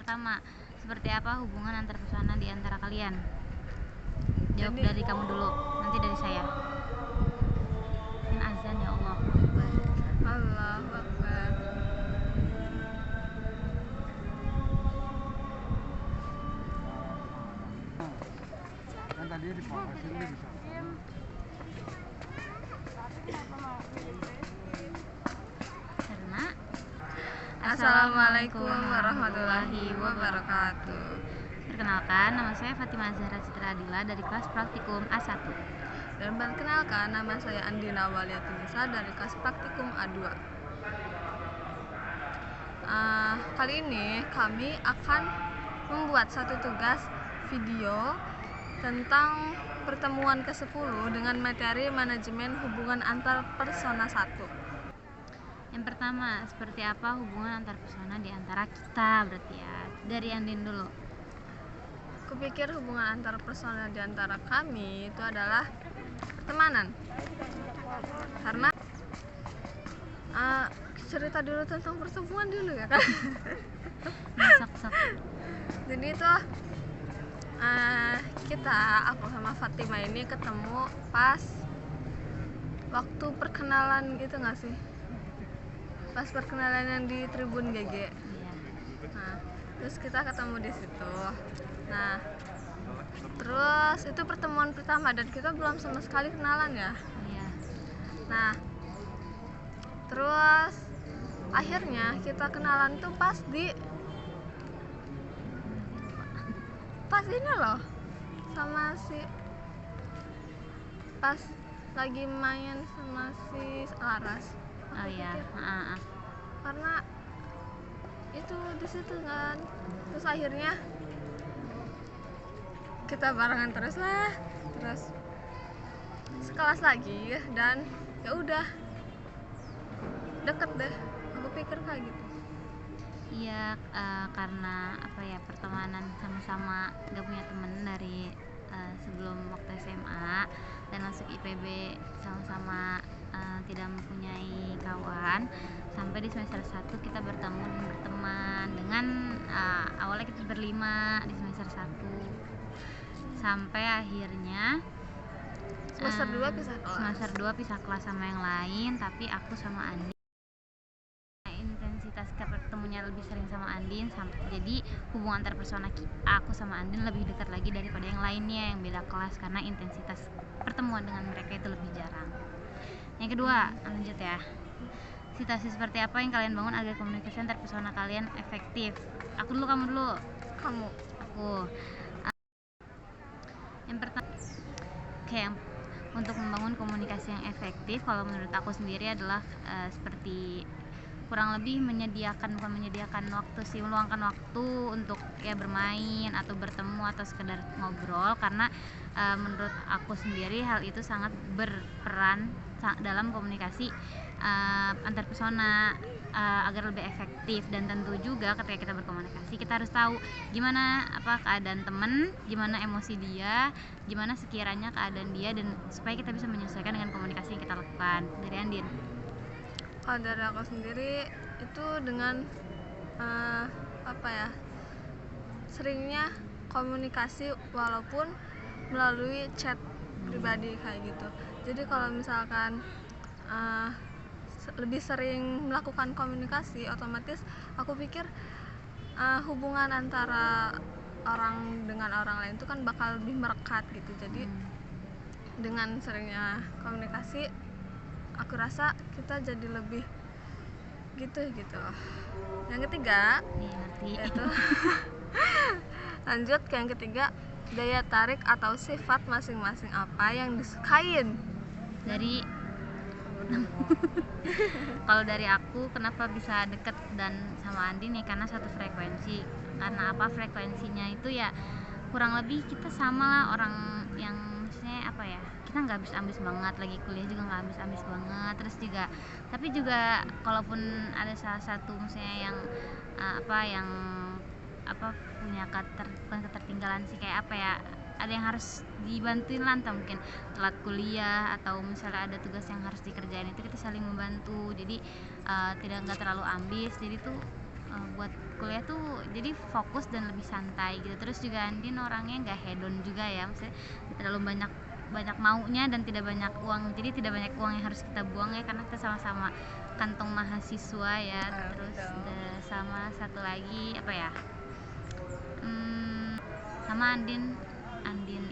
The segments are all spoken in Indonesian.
pertama, seperti apa hubungan antar pesona di antara kalian? Jawab dari kamu dulu, nanti dari saya. Kan azan ya Allah. Allahu Akbar. Kan tadi dipawasin dia bisa. Karena Assalamualaikum warahmatullahi wabarakatuh. Perkenalkan, nama saya Fatimah Zahra Citra Adila dari kelas praktikum A1. Dan perkenalkan, nama saya Andina Waliatunisa dari kelas praktikum A2. Kali ini kami akan membuat satu tugas video tentang pertemuan ke-10 dengan materi manajemen hubungan antar persona 1. Yang pertama, seperti apa hubungan antar pesona di antara kita, berarti ya. Dari Andin dulu. Kupikir hubungan antar persona di antara kami itu adalah pertemanan. Karena cerita dulu tentang pertemuan dulu ya kan. Sok. Jadi itu aku sama Fatima ini ketemu pas waktu perkenalan gitu nggak sih? Pas perkenalan yang di Tribun GG. Iya. Nah, terus kita ketemu di situ. Nah, terus itu pertemuan pertama dan kita belum sama sekali kenalan ya. Iya. Nah, terus akhirnya kita kenalan tuh pas ini loh, sama si pas lagi main sama si Laras. Oh iya. Karena itu di situ kan. Terus akhirnya kita barengan terus lah, terus sekelas lagi dan ya udah deket deh. Aku pikir kayak gitu. Iya, karena apa ya, pertemanan sama-sama gak punya temen dari sebelum waktu SMA dan masuk IPB sama-sama tidak mempunyai kawan, sampai di semester 1 kita bertemu dan berteman dengan awalnya kita berlima di semester 1 sampai akhirnya Semester 2 pisah kelas. Semester 2 pisah kelas sama yang lain, tapi aku sama Andi intensitas ketemunya lebih sering sama Andin, jadi hubungan antar persona aku sama Andin lebih dekat lagi daripada yang lainnya yang beda kelas, karena intensitas pertemuan dengan mereka itu lebih jarang. Yang kedua, lanjut ya. Situasi seperti apa yang kalian bangun agar komunikasi antar persona kalian efektif? Aku dulu, kamu dulu? Kamu. Aku. Yang pertama, untuk membangun komunikasi yang efektif, kalau menurut aku sendiri adalah seperti kurang lebih menyediakan waktu sih, meluangkan waktu untuk ya bermain atau bertemu atau sekedar ngobrol, karena menurut aku sendiri hal itu sangat berperan dalam komunikasi antar persona agar lebih efektif. Dan tentu juga ketika kita berkomunikasi kita harus tahu gimana keadaan temen, gimana emosi dia, gimana sekiranya keadaan dia, dan supaya kita bisa menyesuaikan dengan komunikasi yang kita lakukan. Dari Andin. Kalau dari aku sendiri itu dengan seringnya komunikasi walaupun melalui chat pribadi kayak gitu. Jadi kalau misalkan lebih sering melakukan komunikasi, otomatis aku pikir hubungan antara orang dengan orang lain itu kan bakal lebih merekat gitu. Jadi dengan seringnya komunikasi, aku rasa kita jadi lebih gitu. Yang ketiga, yaitu lanjut ke yang ketiga, daya tarik atau sifat masing-masing apa yang disukain dari kalau dari aku kenapa bisa deket dan sama Andi nih, karena satu frekuensi. Karena apa? Frekuensinya itu ya kurang lebih kita sama lah, orang yang maksudnya apa ya, kita nggak ambis banget, lagi kuliah juga nggak ambis banget, terus juga tapi juga kalaupun ada salah satu misalnya yang punya bukan ketertinggalan sih, kayak apa ya, ada yang harus dibantuin lah, entah mungkin telat kuliah atau misalnya ada tugas yang harus dikerjain, itu kita saling membantu. Jadi nggak terlalu ambis, jadi tuh buat kuliah tuh jadi fokus dan lebih santai gitu. Terus juga Andin orangnya nggak hedon juga ya, maksudnya terlalu banyak maunya dan tidak banyak uang, jadi tidak banyak uang yang harus kita buang ya, karena kita sama-sama kantong mahasiswa ya. Terus sama satu lagi apa ya, sama Andin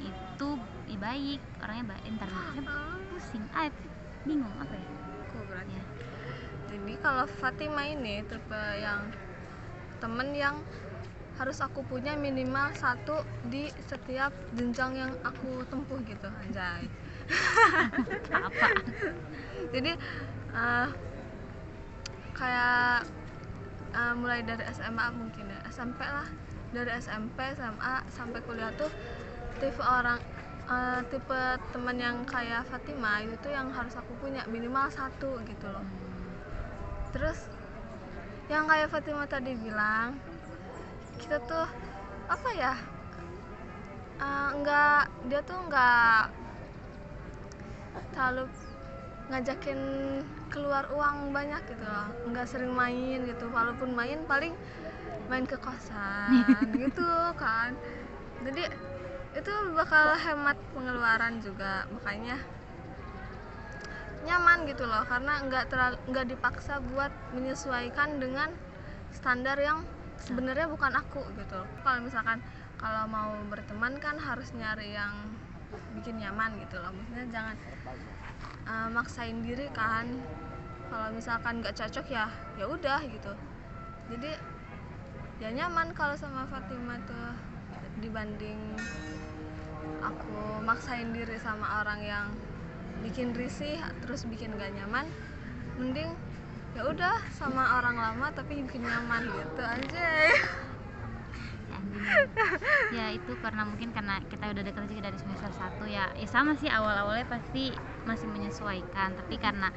itu baik, orangnya baik. Ntar dulu, saya pusing, bingung apa ya Aku berarti. ya. Jadi kalau Fatima ini tipe yang temen yang harus aku punya minimal satu di setiap jenjang yang aku tempuh gitu, anjay. Apa Jadi kayak mulai dari SMA mungkin ya, SMP lah, dari SMP, SMA sampai kuliah tuh tipe teman yang kayak Fatima itu tuh yang harus aku punya minimal satu gitu loh. Terus yang kayak Fatima tadi bilang, kita tuh apa ya, dia tuh nggak terlalu ngajakin keluar uang banyak gitu loh, nggak sering main gitu, walaupun main paling main ke kosan gitu kan. Jadi itu bakal hemat pengeluaran juga, makanya nyaman gitu loh, karena nggak dipaksa buat menyesuaikan dengan standar yang sebenarnya bukan aku gitu. Kalau misalkan kalau mau berteman kan harus nyari yang bikin nyaman gitu loh, maksudnya jangan maksain diri kan. Kalau misalkan nggak cocok ya udah gitu. Jadi ya nyaman kalau sama Fatima tuh, dibanding aku maksain diri sama orang yang bikin risih terus bikin gak nyaman. Mending ya udah sama orang lama tapi bikin nyaman gitu aja. Ya itu karena mungkin karena kita udah dekat juga dari semester 1 ya sama sih, awal-awalnya pasti masih menyesuaikan, tapi karena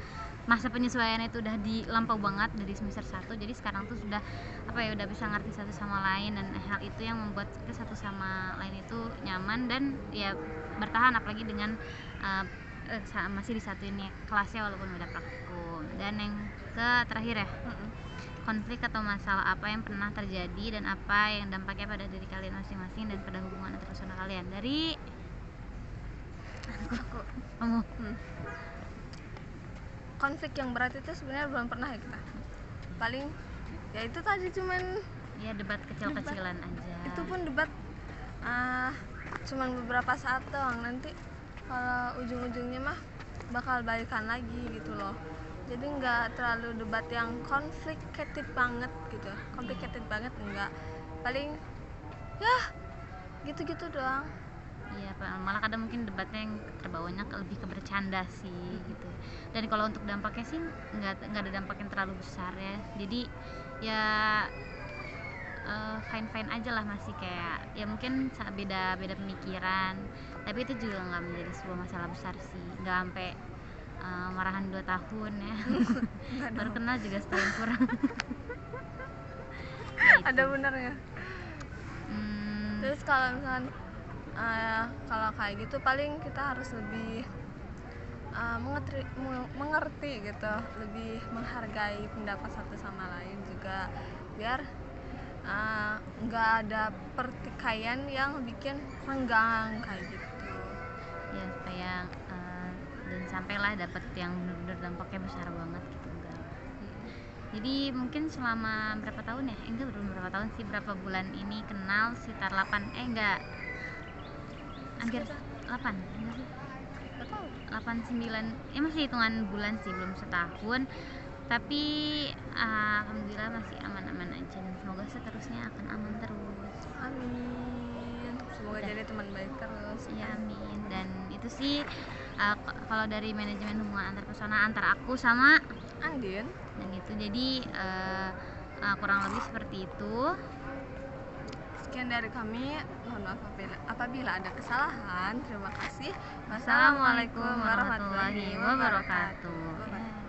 masa penyesuaian itu udah dilampau banget dari semester 1, jadi sekarang tuh sudah udah bisa ngerti satu sama lain, dan hal itu yang membuat kita satu sama lain itu nyaman dan ya bertahan, apalagi dengan masih disatuin ya kelasnya walaupun udah praktikum. Dan yang terakhir ya, konflik atau masalah apa yang pernah terjadi dan apa yang dampaknya pada diri kalian masing-masing dan pada hubungan antar personal kalian. Dari kamu. Konflik yang berat itu sebenarnya belum pernah ya kita. Paling ya itu tadi cuman Ya debat kecil-kecilan aja. Itu pun debat cuman beberapa saat doang, nanti kalau ujung-ujungnya mah bakal balikan lagi gitu loh. Jadi nggak terlalu debat yang complicated banget gitu, banget enggak, paling ya gitu-gitu doang. Iya, malah kadang mungkin debatnya yang terbawanya lebih ke bercanda sih gitu. Dan kalau untuk dampaknya sih nggak ada dampak yang terlalu besar ya. Jadi ya fine aja lah, masih kayak ya mungkin beda pemikiran, tapi itu juga nggak menjadi sebuah masalah besar sih, nggak sampai marahan 2 tahun ya. Baru kenal juga setahun kurang. Ya, ada benernya. Terus kalau misalkan kalau kayak gitu paling kita harus lebih mengerti gitu, lebih menghargai pendapat satu sama lain juga, biar nggak ada pertikaian yang bikin renggang kayak gitu ya, supaya dan sampailah dapat yang benar-benar dampaknya besar banget gitu. Enggak. Jadi mungkin selama berapa tahun ya? Enggak, belum berapa tahun sih, berapa bulan ini kenal, sekitar 8 enggak, hampir 8 enggak sih, 8-9 ya, masih hitungan bulan sih, belum setahun. Tapi alhamdulillah masih aman-aman aja, dan semoga seterusnya akan aman terus. Amin, semoga Udah. jadi teman baik terus. Ya amin. Dan itu sih kalau dari manajemen hubungan antar personal antar aku sama Andin, dan itu jadi kurang lebih seperti itu. sekian dari kami, mohon maaf apabila ada kesalahan. Terima kasih. Wassalamualaikum warahmatullahi wabarakatuh. Bye-bye.